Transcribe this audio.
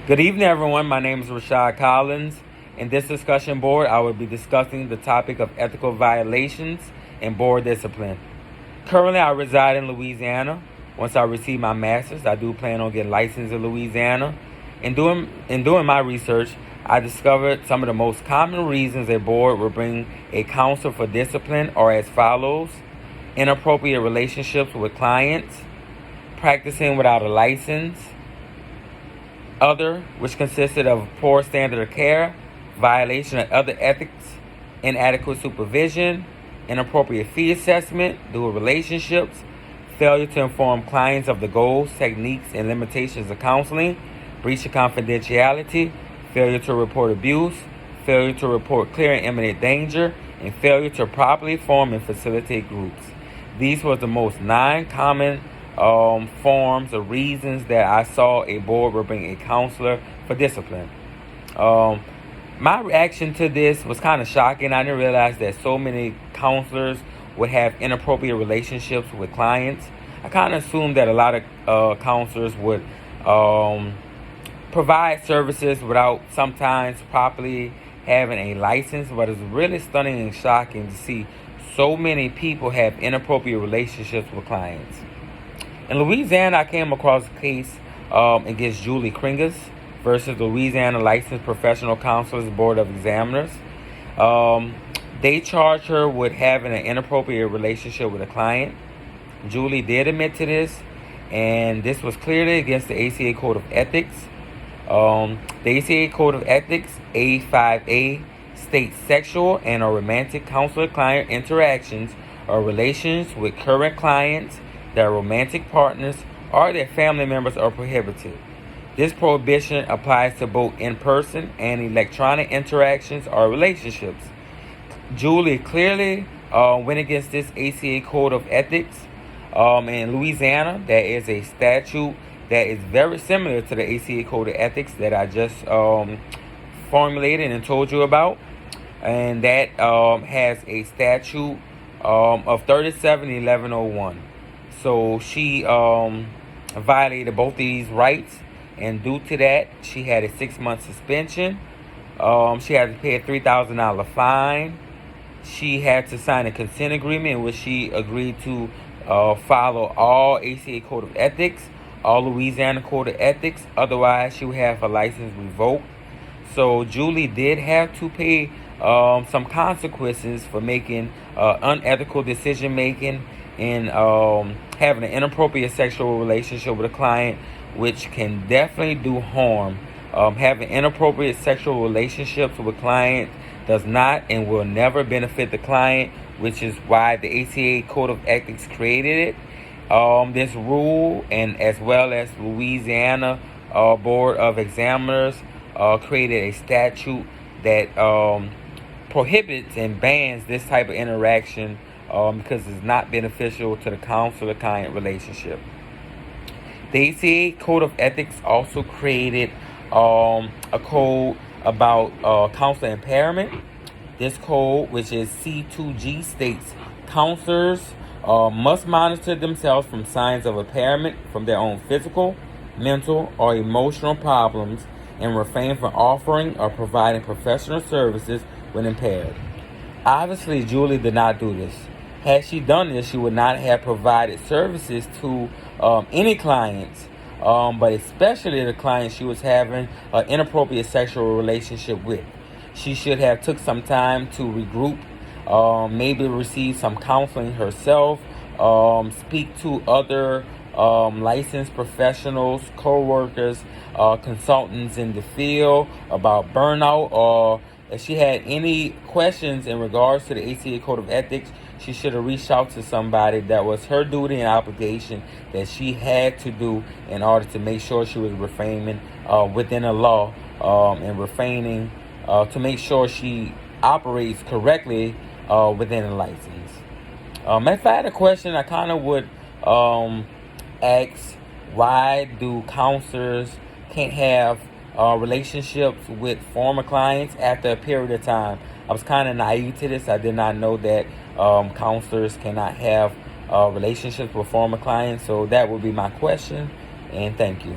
Good evening, everyone. My name is Rashad Collins. In this discussion board, I will be discussing the topic of ethical violations and board discipline. Currently, I reside in Louisiana. Once I receive my master's, I do plan on getting licensed in Louisiana. In doing my research, I discovered some of the most common reasons a board will bring a counsel for discipline are as follows: inappropriate relationships with clients, practicing without a license, other, which consisted of poor standard of care, violation of other ethics, inadequate supervision, inappropriate fee assessment, dual relationships, failure to inform clients of the goals, techniques, and limitations of counseling, breach of confidentiality, failure to report abuse, failure to report clear and imminent danger, and failure to properly form and facilitate groups. These were the most 9 common forms or reasons that I saw a board would bring a counselor for discipline. My reaction to this was kind of shocking. I didn't realize that so many counselors would have inappropriate relationships with clients. I kind of assumed that a lot of counselors would provide services without sometimes properly having a license, but it's really stunning and shocking to see so many people have inappropriate relationships with clients. In Louisiana, I came across a case against Julie Kringas versus the Louisiana Licensed Professional Counselors Board of Examiners. They charged her with having an inappropriate relationship with a client. Julie did admit to this, and this was clearly against the ACA Code of Ethics. The ACA Code of Ethics, A5A, states sexual and or romantic counselor-client interactions or relations with current clients, their romantic partners, or their family members are prohibited. This prohibition applies to both in-person and electronic interactions or relationships. Julie clearly went against this ACA Code of Ethics. In Louisiana, there is a statute that is very similar to the ACA Code of Ethics that I just formulated and told you about. And that has a statute of 371101. So she violated both these rights, and due to that, she had a 6-month suspension. She had to pay a $3,000 fine. She had to sign a consent agreement in which she agreed to follow all ACA Code of Ethics, all Louisiana Code of Ethics. Otherwise, she would have her license revoked. So Julie did have to pay some consequences for making unethical decision making and having an inappropriate sexual relationship with a client, which can definitely do harm. Having inappropriate sexual relationships with clients does not and will never benefit the client, which is why the ACA Code of Ethics created it. This rule, and as well as Louisiana Board of Examiners, created a statute that prohibits and bans this type of interaction because it's not beneficial to the counselor-client relationship. The ACA Code of Ethics also created a code about counselor impairment. This code, which is C2G, states counselors must monitor themselves from signs of impairment from their own physical, mental, or emotional problems and refrain from offering or providing professional services when impaired. Obviously, Julie did not do this. Had she done this, she would not have provided services to any clients, but especially the clients she was having an inappropriate sexual relationship with. She should have took some time to regroup, maybe receive some counseling herself, speak to other licensed professionals, co-workers, consultants in the field about burnout, or if she had any questions in regards to the ACA Code of Ethics, she should have reached out to somebody. That was her duty and obligation that she had to do in order to make sure she was refraining within the law and refraining to make sure she operates correctly within a license. If I had a question, I kind of would ask, why do counselors can't have relationships with former clients after a period of time? I was kind of naive to this. I did not know that counselors cannot have relationships with former clients. So that would be my question, and thank you.